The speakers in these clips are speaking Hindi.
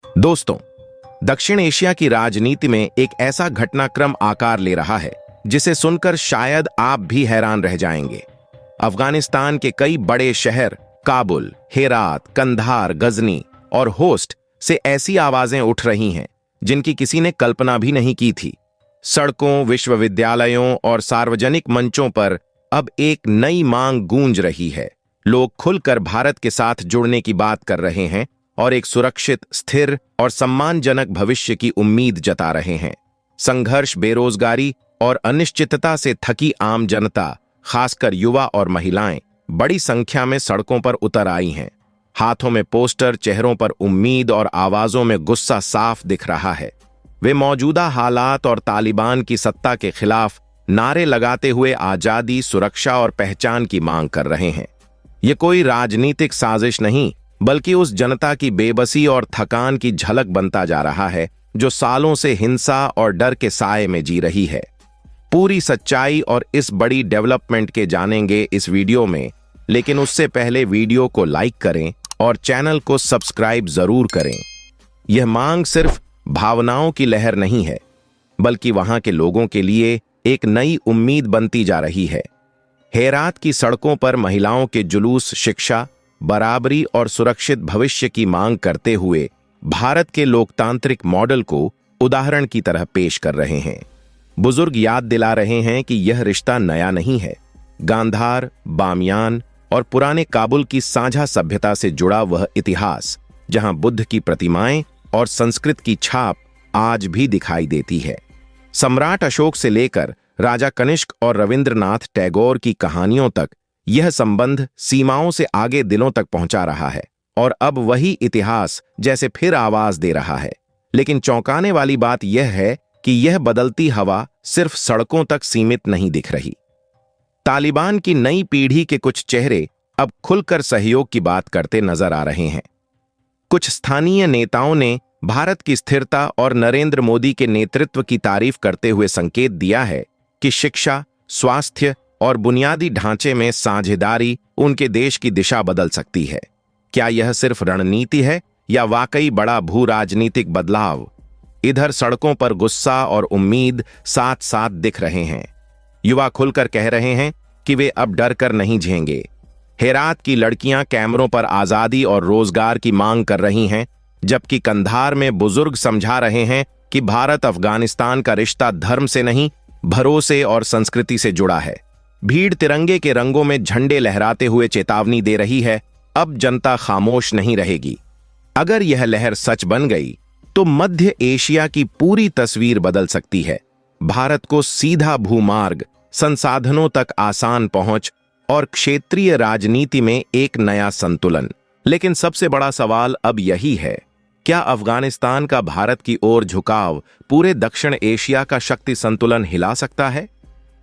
दोस्तों, दक्षिण एशिया की राजनीति में एक ऐसा घटनाक्रम आकार ले रहा है जिसे सुनकर शायद आप भी हैरान रह जाएंगे। अफगानिस्तान के कई बड़े शहर काबुल, हेरात, कंधार, गजनी और होस्ट से ऐसी आवाजें उठ रही हैं जिनकी किसी ने कल्पना भी नहीं की थी। सड़कों, विश्वविद्यालयों और सार्वजनिक मंचों पर अब एक नई मांग गूंज रही है। लोग खुलकर भारत के साथ जुड़ने की बात कर रहे हैं और एक सुरक्षित, स्थिर और सम्मानजनक भविष्य की उम्मीद जता रहे हैं। संघर्ष, बेरोजगारी और अनिश्चितता से थकी आम जनता, खासकर युवा और महिलाएं, बड़ी संख्या में सड़कों पर उतर आई हैं। हाथों में पोस्टर, चेहरों पर उम्मीद और आवाजों में गुस्सा साफ दिख रहा है। वे मौजूदा हालात और तालिबान की सत्ता के खिलाफ नारे लगाते हुए आजादी, सुरक्षा और पहचान की मांग कर रहे हैं। ये कोई राजनीतिक साजिश नहीं, बल्कि उस जनता की बेबसी और थकान की झलक बनता जा रहा है जो सालों से हिंसा और डर के साए में जी रही है। पूरी सच्चाई और इस बड़ी डेवलपमेंट के जानेंगे इस वीडियो में, लेकिन उससे पहले वीडियो को लाइक करें और चैनल को सब्सक्राइब जरूर करें। यह मांग सिर्फ भावनाओं की लहर नहीं है, बल्कि वहां के लोगों के लिए एक नई उम्मीद बनती जा रही है। हेरात की सड़कों पर महिलाओं के जुलूस शिक्षा, बराबरी और सुरक्षित भविष्य की मांग करते हुए भारत के लोकतांत्रिक मॉडल को उदाहरण की तरह पेश कर रहे हैं। बुजुर्ग याद दिला रहे हैं कि यह रिश्ता नया नहीं है। गांधार, बामियान और पुराने काबुल की साझा सभ्यता से जुड़ा वह इतिहास, जहां बुद्ध की प्रतिमाएं और संस्कृत की छाप आज भी दिखाई देती है। सम्राट अशोक से लेकर राजा कनिष्क और रविंद्रनाथ टैगोर की कहानियों तक यह संबंध सीमाओं से आगे दिलों तक पहुंचा रहा है और अब वही इतिहास जैसे फिर आवाज दे रहा है। लेकिन चौंकाने वाली बात यह है कि यह बदलती हवा सिर्फ सड़कों तक सीमित नहीं दिख रही। तालिबान की नई पीढ़ी के कुछ चेहरे अब खुलकर सहयोग की बात करते नजर आ रहे हैं। कुछ स्थानीय नेताओं ने भारत की स्थिरता और नरेंद्र मोदी के नेतृत्व की तारीफ करते हुए संकेत दिया है कि शिक्षा, स्वास्थ्य और बुनियादी ढांचे में साझेदारी उनके देश की दिशा बदल सकती है। क्या यह सिर्फ रणनीति है या वाकई बड़ा भू राजनीतिक बदलाव? इधर सड़कों पर गुस्सा और उम्मीद साथ साथ दिख रहे हैं। युवा खुलकर कह रहे हैं कि वे अब डर कर नहीं झेंगे। हेरात की लड़कियां कैमरों पर आजादी और रोजगार की मांग कर रही हैं, जबकि कंधार में बुजुर्ग समझा रहे हैं कि भारत अफगानिस्तान का रिश्ता धर्म से नहीं, भरोसे और संस्कृति से जुड़ा है। भीड़ तिरंगे के रंगों में झंडे लहराते हुए चेतावनी दे रही है, अब जनता खामोश नहीं रहेगी। अगर यह लहर सच बन गई तो मध्य एशिया की पूरी तस्वीर बदल सकती है। भारत को सीधा भूमार्ग, संसाधनों तक आसान पहुंच और क्षेत्रीय राजनीति में एक नया संतुलन। लेकिन सबसे बड़ा सवाल अब यही है, क्या अफगानिस्तान का भारत की ओर झुकाव पूरे दक्षिण एशिया का शक्ति संतुलन हिला सकता है?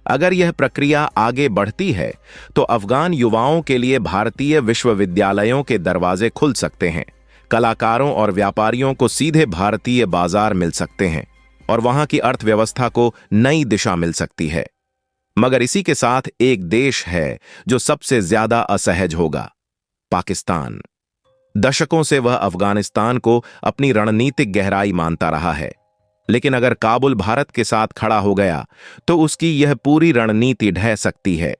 अगर यह प्रक्रिया आगे बढ़ती है तो अफगान युवाओं के लिए भारतीय विश्वविद्यालयों के दरवाजे खुल सकते हैं, कलाकारों और व्यापारियों को सीधे भारतीय बाजार मिल सकते हैं और वहां की अर्थव्यवस्था को नई दिशा मिल सकती है। मगर इसी के साथ एक देश है जो सबसे ज्यादा असहज होगा, पाकिस्तान। दशकों से वह अफगानिस्तान को अपनी रणनीतिक गहराई मानता रहा है, लेकिन अगर काबुल भारत के साथ खड़ा हो गया तो उसकी यह पूरी रणनीति ढह सकती है।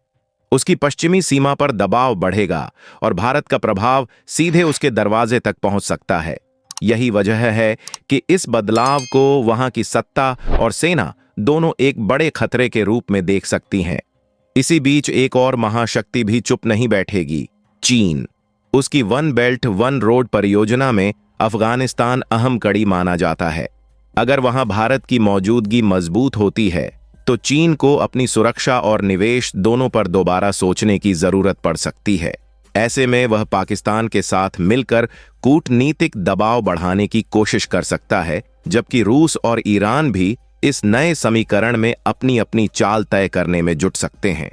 उसकी पश्चिमी सीमा पर दबाव बढ़ेगा और भारत का प्रभाव सीधे उसके दरवाजे तक पहुंच सकता है। यही वजह है कि इस बदलाव को वहां की सत्ता और सेना दोनों एक बड़े खतरे के रूप में देख सकती हैं। इसी बीच एक और महाशक्ति भी चुप नहीं बैठेगी, चीन। उसकी वन बेल्ट वन रोड परियोजना में अफगानिस्तान अहम कड़ी माना जाता है। अगर वहां भारत की मौजूदगी मजबूत होती है तो चीन को अपनी सुरक्षा और निवेश दोनों पर दोबारा सोचने की जरूरत पड़ सकती है। ऐसे में वह पाकिस्तान के साथ मिलकर कूटनीतिक दबाव बढ़ाने की कोशिश कर सकता है, जबकि रूस और ईरान भी इस नए समीकरण में अपनी अपनी चाल तय करने में जुट सकते हैं।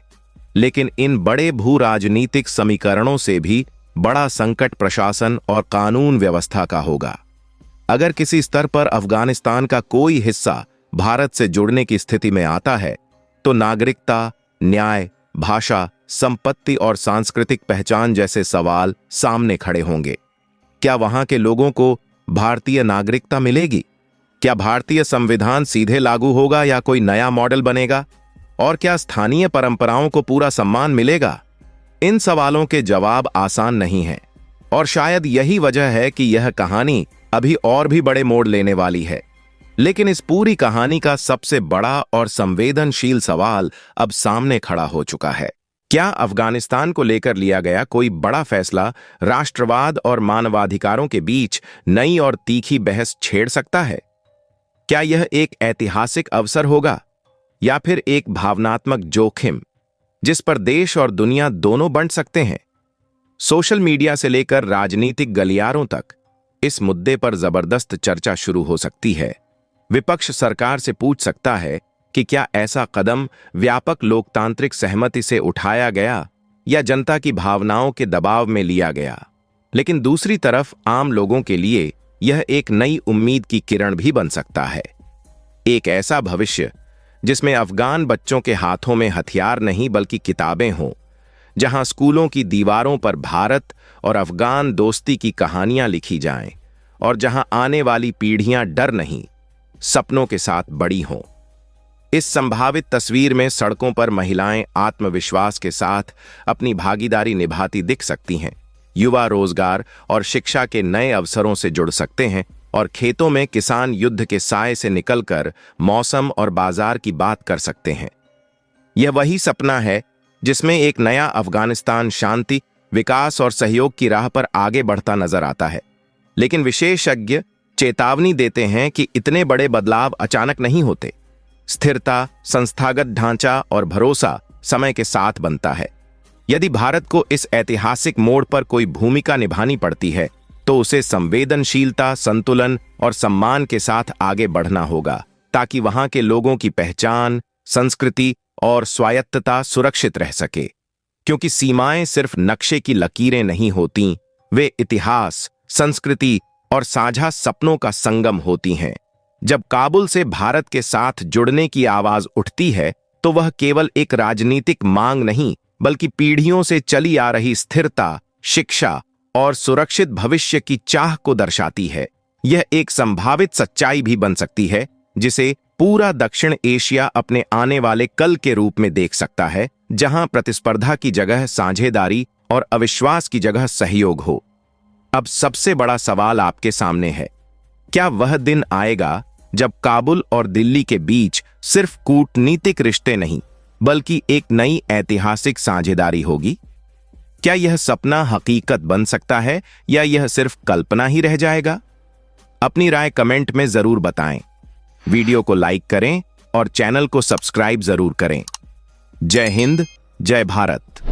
लेकिन इन बड़े भू राजनीतिक समीकरणों से भी बड़ा संकट प्रशासन और कानून व्यवस्था का होगा। अगर किसी स्तर पर अफगानिस्तान का कोई हिस्सा भारत से जुड़ने की स्थिति में आता है तो नागरिकता, न्याय, भाषा, संपत्ति और सांस्कृतिक पहचान जैसे सवाल सामने खड़े होंगे। क्या वहां के लोगों को भारतीय नागरिकता मिलेगी? क्या भारतीय संविधान सीधे लागू होगा या कोई नया मॉडल बनेगा? और क्या स्थानीय परंपराओं को पूरा सम्मान मिलेगा? इन सवालों के जवाब आसान नहीं हैं और शायद यही वजह है कि यह कहानी अभी और भी बड़े मोड़ लेने वाली है। लेकिन इस पूरी कहानी का सबसे बड़ा और संवेदनशील सवाल अब सामने खड़ा हो चुका है। क्या अफगानिस्तान को लेकर लिया गया कोई बड़ा फैसला राष्ट्रवाद और मानवाधिकारों के बीच नई और तीखी बहस छेड़ सकता है? क्या यह एक ऐतिहासिक अवसर होगा या फिर एक भावनात्मक जोखिम जिस पर देश और दुनिया दोनों बंट सकते हैं? सोशल मीडिया से लेकर राजनीतिक गलियारों तक इस मुद्दे पर जबरदस्त चर्चा शुरू हो सकती है। विपक्ष सरकार से पूछ सकता है कि क्या ऐसा कदम व्यापक लोकतांत्रिक सहमति से उठाया गया या जनता की भावनाओं के दबाव में लिया गया। लेकिन दूसरी तरफ आम लोगों के लिए यह एक नई उम्मीद की किरण भी बन सकता है। एक ऐसा भविष्य जिसमें अफगान बच्चों के हाथों में हथियार नहीं बल्कि किताबें हों, जहां स्कूलों की दीवारों पर भारत और अफगान दोस्ती की कहानियां लिखी जाएं और जहां आने वाली पीढ़ियां डर नहीं सपनों के साथ बड़ी हों। इस संभावित तस्वीर में सड़कों पर महिलाएं आत्मविश्वास के साथ अपनी भागीदारी निभाती दिख सकती हैं, युवा रोजगार और शिक्षा के नए अवसरों से जुड़ सकते हैं और खेतों में किसान युद्ध के साए से निकलकर मौसम और बाजार की बात कर सकते हैं। यह वही सपना है जिसमें एक नया अफगानिस्तान शांति, विकास और सहयोग की राह पर आगे बढ़ता नजर आता है। लेकिन विशेषज्ञ चेतावनी देते हैं कि इतने बड़े बदलाव अचानक नहीं होते। स्थिरता, संस्थागत ढांचा और भरोसा समय के साथ बनता है। यदि भारत को इस ऐतिहासिक मोड़ पर कोई भूमिका निभानी पड़ती है तो उसे संवेदनशीलता, संतुलन और सम्मान के साथ आगे बढ़ना होगा ताकि वहां के लोगों की पहचान, संस्कृति और स्वायत्तता सुरक्षित रह सके। क्योंकि सीमाएं सिर्फ नक्शे की लकीरें नहीं होती, वे इतिहास, संस्कृति और साझा सपनों का संगम होती हैं। जब काबुल से भारत के साथ जुड़ने की आवाज उठती है तो वह केवल एक राजनीतिक मांग नहीं बल्कि पीढ़ियों से चली आ रही स्थिरता, शिक्षा और सुरक्षित भविष्य की चाह को दर्शाती है। यह एक संभावित सच्चाई भी बन सकती है जिसे पूरा दक्षिण एशिया अपने आने वाले कल के रूप में देख सकता है, जहां प्रतिस्पर्धा की जगह साझेदारी और अविश्वास की जगह सहयोग हो। अब सबसे बड़ा सवाल आपके सामने है, क्या वह दिन आएगा जब काबुल और दिल्ली के बीच सिर्फ कूटनीतिक रिश्ते नहीं बल्कि एक नई ऐतिहासिक साझेदारी होगी? क्या यह सपना हकीकत बन सकता है या यह सिर्फ कल्पना ही रह जाएगा? अपनी राय कमेंट में जरूर बताएं। वीडियो को लाइक करें और चैनल को सब्सक्राइब जरूर करें। जय हिंद, जय भारत।